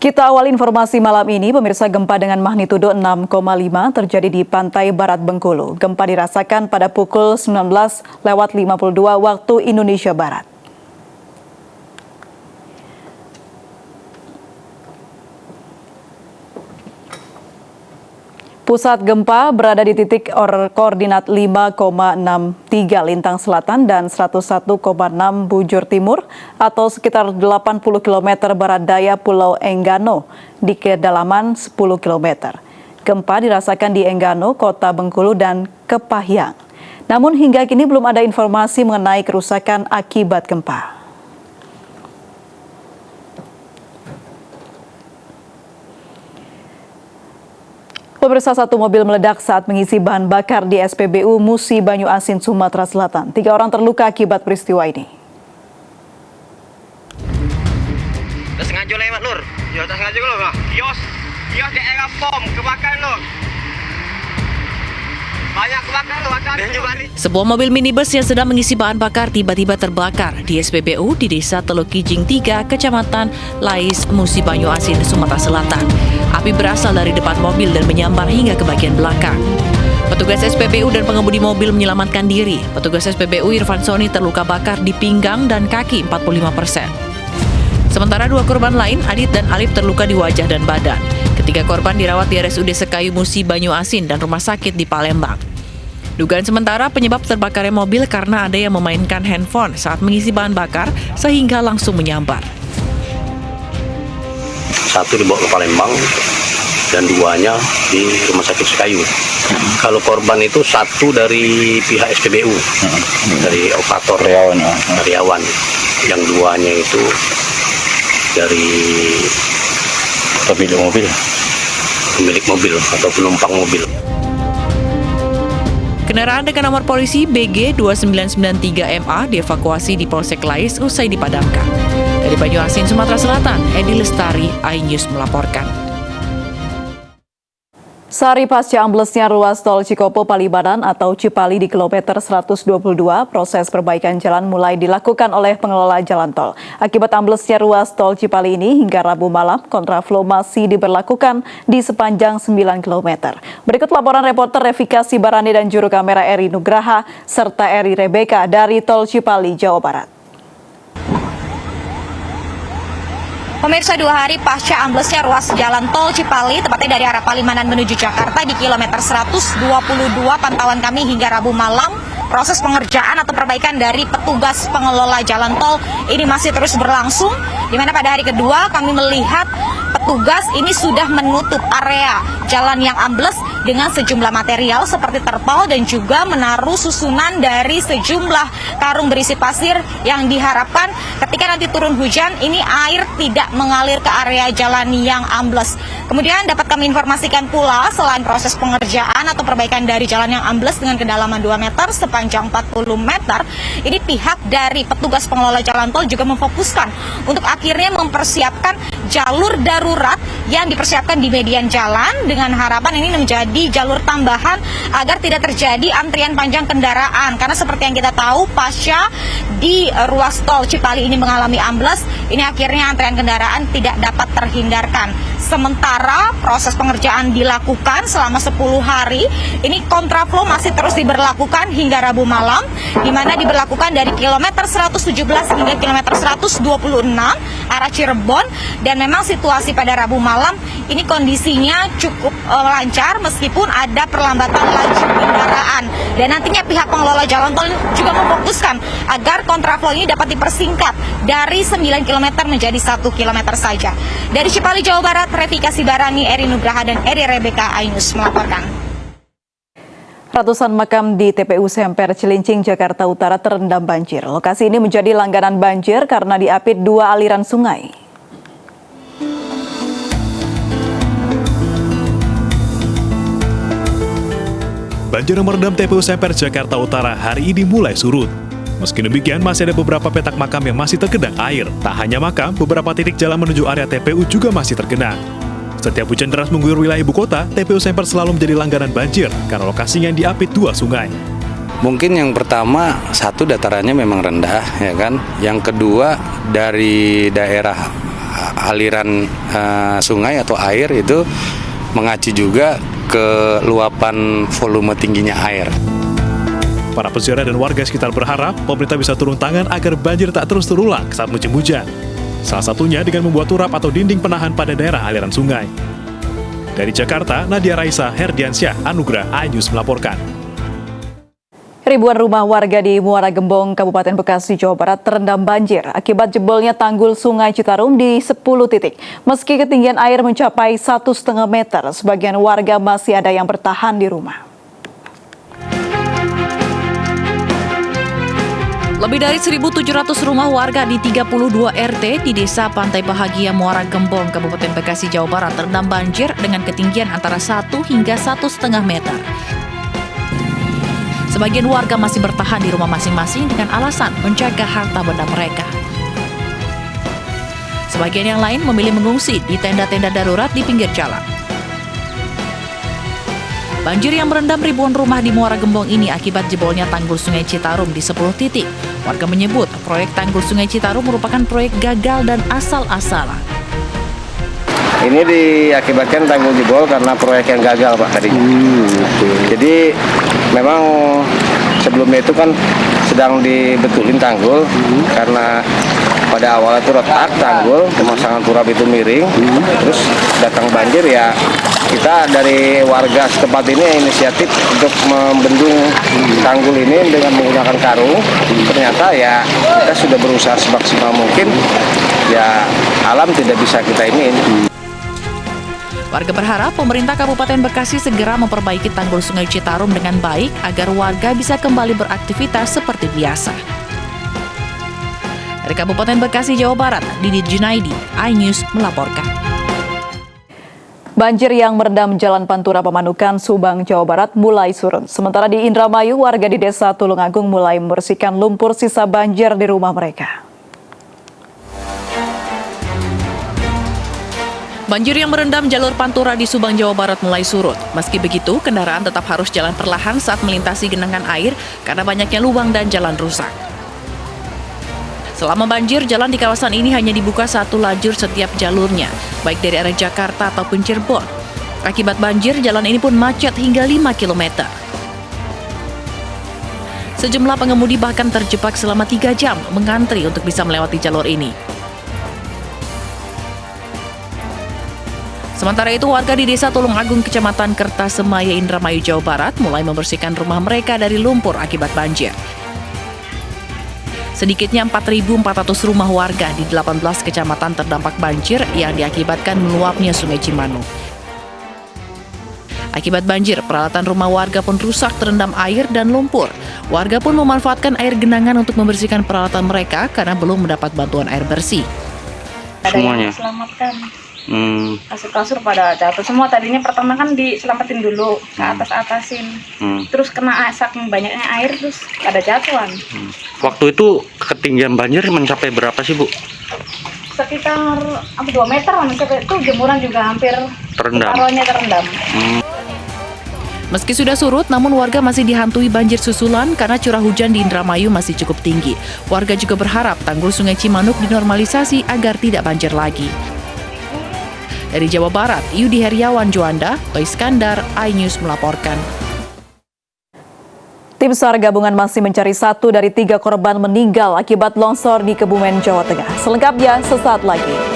Kita awali informasi malam ini, pemirsa. Gempa dengan magnitudo 6,5 terjadi di pantai barat Bengkulu. Gempa dirasakan pada pukul 19.52 waktu Indonesia Barat. Pusat gempa berada di titik koordinat 5,63 lintang selatan dan 101,6 bujur timur atau sekitar 80 km barat daya Pulau Enggano di kedalaman 10 km. Gempa dirasakan di Enggano, Kota Bengkulu dan Kepahyang. Namun hingga kini belum ada informasi mengenai kerusakan akibat gempa. Pemirsa, satu mobil meledak saat mengisi bahan bakar di SPBU Musi Banyu Asin, Sumatera Selatan. 3 orang terluka akibat peristiwa ini. Udah sengaja lewat, Lur. Ya, udah sengaja lo, Pak. Kios daerah POM kebakaran, Lur. Banyak kebakaran, Lur. Sebuah mobil minibus yang sedang mengisi bahan bakar tiba-tiba terbakar di SPBU di Desa Teluk Kijing 3, Kecamatan Lais, Musi Banyu Asin, Sumatera Selatan. Api berasal dari depan mobil dan menyambar hingga ke bagian belakang. Petugas SPBU dan pengemudi mobil menyelamatkan diri. Petugas SPBU Irfan Soni terluka bakar di pinggang dan kaki 45%. Sementara 2 korban lain, Adit dan Alif, terluka di wajah dan badan. Ketiga korban dirawat di RSUD Sekayu Musi Banyu Asin dan rumah sakit di Palembang. Dugaan sementara penyebab terbakarnya mobil karena ada yang memainkan handphone saat mengisi bahan bakar sehingga langsung menyambar. 1 dibawa ke Palembang dan 2-nya di rumah sakit Sekayu. Kalau korban itu 1 dari pihak SPBU, dari operator karyawan. Yang 2-nya itu dari pemilik mobil atau penumpang mobil. Kendaraan dengan nomor polisi BG 2993MA dievakuasi di Polsek Lais usai dipadamkan. Dari Banyu Asin, Sumatera Selatan, Edi Lestari, iNews melaporkan. Sehari pasca amblesnya ruas tol Cikopo Palimanan atau Cipali di kilometer 122, proses perbaikan jalan mulai dilakukan oleh pengelola jalan tol. Akibat amblesnya ruas tol Cipali ini, hingga Rabu malam, kontraflow masih diberlakukan di sepanjang 9 km. Berikut laporan reporter Revika Sibarani dan juru kamera Eri Nugraha serta Eri Rebeka dari tol Cipali, Jawa Barat. Pemirsa, 2 hari pasca amblesnya ruas jalan tol Cipali, tepatnya dari arah Palimanan menuju Jakarta di kilometer 122, pantauan kami hingga Rabu malam, proses pengerjaan atau perbaikan dari petugas pengelola jalan tol ini masih terus berlangsung, di mana pada hari kedua kami melihat petugas ini sudah menutup area jalan yang ambles dengan sejumlah material seperti terpal dan juga menaruh susunan dari sejumlah karung berisi pasir yang diharapkan ketika nanti turun hujan ini air tidak mengalir ke area jalan yang ambles. Kemudian dapat kami informasikan pula selain proses pengerjaan atau perbaikan dari jalan yang ambles dengan kedalaman 2 meter sepanjang 40 meter, ini pihak dari petugas pengelola jalan tol juga memfokuskan untuk akhirnya mempersiapkan jalur darurat yang dipersiapkan di median jalan dengan harapan ini menjadi jalur tambahan agar tidak terjadi antrian panjang kendaraan, karena seperti yang kita tahu pasca di ruas tol Cipali ini mengalami ambles, ini akhirnya antrian kendaraan tidak dapat terhindarkan. Sementara proses pengerjaan dilakukan selama 10 hari, ini kontraflow masih terus diberlakukan hingga Rabu malam, di mana diberlakukan dari kilometer 117 hingga kilometer 126 arah Cirebon, dan memang situasi pada Rabu malam ini kondisinya cukup lancar meskipun ada perlambatan laju kendaraan, dan nantinya pihak pengelola jalan tol juga memfokuskan agar kontraflow ini dapat dipersingkat dari 9 km menjadi 1 km saja. Dari Cipali, Jawa Barat, Revika Sibarani, Eri Nugraha dan Eri Rebeka, iNews melaporkan. Ratusan makam di TPU Semper Cilincing, Jakarta Utara terendam banjir. Lokasi ini menjadi langganan banjir karena diapit 2 aliran sungai. Banjir yang merendam TPU Semper Jakarta Utara hari ini mulai surut. Meski demikian, masih ada beberapa petak makam yang masih tergenang air. Tak hanya makam, beberapa titik jalan menuju area TPU juga masih tergenang. Setiap hujan deras mengguyur wilayah ibu kota, TPU Semper selalu menjadi langganan banjir karena lokasinya yang diapit 2 sungai. Mungkin yang pertama, 1 datarannya memang rendah, ya kan. Yang kedua, dari daerah aliran sungai atau air itu mengacu juga ke luapan volume tingginya air. Para peziarah dan warga sekitar berharap pemerintah bisa turun tangan agar banjir tak terus terulang saat musim hujan. Salah satunya dengan membuat turap atau dinding penahan pada daerah aliran sungai. Dari Jakarta, Nadia Raisa Herdiansyah, Anugrah, iNews melaporkan. Ribuan rumah warga di Muara Gembong, Kabupaten Bekasi, Jawa Barat terendam banjir akibat jebolnya tanggul Sungai Citarum di 10 titik. Meski ketinggian air mencapai 1,5 meter, sebagian warga masih ada yang bertahan di rumah. Lebih dari 1.700 rumah warga di 32 RT di Desa Pantai Bahagia Muara Gembong, Kabupaten Bekasi, Jawa Barat terendam banjir dengan ketinggian antara 1 hingga 1,5 meter. Sebagian warga masih bertahan di rumah masing-masing dengan alasan menjaga harta benda mereka. Sebagian yang lain memilih mengungsi di tenda-tenda darurat di pinggir jalan. Banjir yang merendam ribuan rumah di Muara Gembong ini akibat jebolnya tanggul Sungai Citarum di 10 titik. Warga menyebut proyek tanggul Sungai Citarum merupakan proyek gagal dan asal-asalan. Ini diakibatkan tanggul jebol karena proyek yang gagal, Pak, tadinya. Jadi memang sebelumnya itu kan sedang dibetulin tanggul karena pada awalnya itu retak tanggul, pemasangan turap itu miring, terus datang banjir ya. Kita dari warga setempat ini inisiatif untuk membendung tanggul ini dengan menggunakan karung. Ternyata ya kita sudah berusaha semaksimal mungkin, ya alam tidak bisa kita iniin. Warga berharap pemerintah Kabupaten Bekasi segera memperbaiki tanggul Sungai Citarum dengan baik agar warga bisa kembali beraktivitas seperti biasa. Dari Kabupaten Bekasi, Jawa Barat, Didit Junaidi, iNews melaporkan. Banjir yang merendam Jalan Pantura Pemanukan, Subang, Jawa Barat mulai surut. Sementara di Indramayu, warga di Desa Tulungagung mulai membersihkan lumpur sisa banjir di rumah mereka. Banjir yang merendam jalur Pantura di Subang, Jawa Barat mulai surut. Meski begitu, kendaraan tetap harus jalan perlahan saat melintasi genangan air karena banyaknya lubang dan jalan rusak. Selama banjir, jalan di kawasan ini hanya dibuka satu lajur setiap jalurnya, baik dari arah Jakarta ataupun Cirebon. Akibat banjir, jalan ini pun macet hingga 5 km. Sejumlah pengemudi bahkan terjebak selama 3 jam mengantri untuk bisa melewati jalur ini. Sementara itu, warga di Desa Tulungagung, Kecamatan Kertasemaya, Indramayu, Jawa Barat mulai membersihkan rumah mereka dari lumpur akibat banjir. Sedikitnya 4.400 rumah warga di 18 kecamatan terdampak banjir yang diakibatkan meluapnya Sungai Cimanuk. Akibat banjir, peralatan rumah warga pun rusak terendam air dan lumpur. Warga pun memanfaatkan air genangan untuk membersihkan peralatan mereka karena belum mendapat bantuan air bersih. Semuanya selamatkan. Kasur-kasur pada jatuh semua. Tadinya pertama kan diselamatin dulu ke atas-atasin. Terus kena saking banyaknya air terus pada jatuhan. Waktu itu ketinggian banjir mencapai berapa sih, Bu? Sekitar 2 meter lah, itu jemuran juga hampir Terendam. terendam. Meski sudah surut, namun warga masih dihantui banjir susulan karena curah hujan di Indramayu masih cukup tinggi. Warga juga berharap tanggul Sungai Cimanuk dinormalisasi agar tidak banjir lagi. Dari Jawa Barat, Yudi Heriawan Juanda, Toy Skandar, iNews melaporkan. Tim SAR gabungan masih mencari 1 dari 3 korban meninggal akibat longsor di Kebumen, Jawa Tengah. Selengkapnya sesaat lagi.